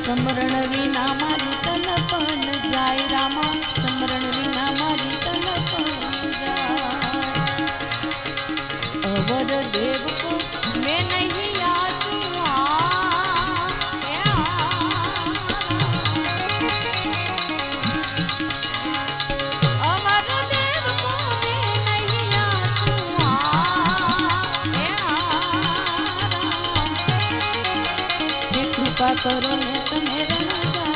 સમરણ વિના મારી તલપન જાય રામા સમરણ વિના મારી તલપન જાય અવર દેવ કો મેં નહીં કૃપા કરો ને તમે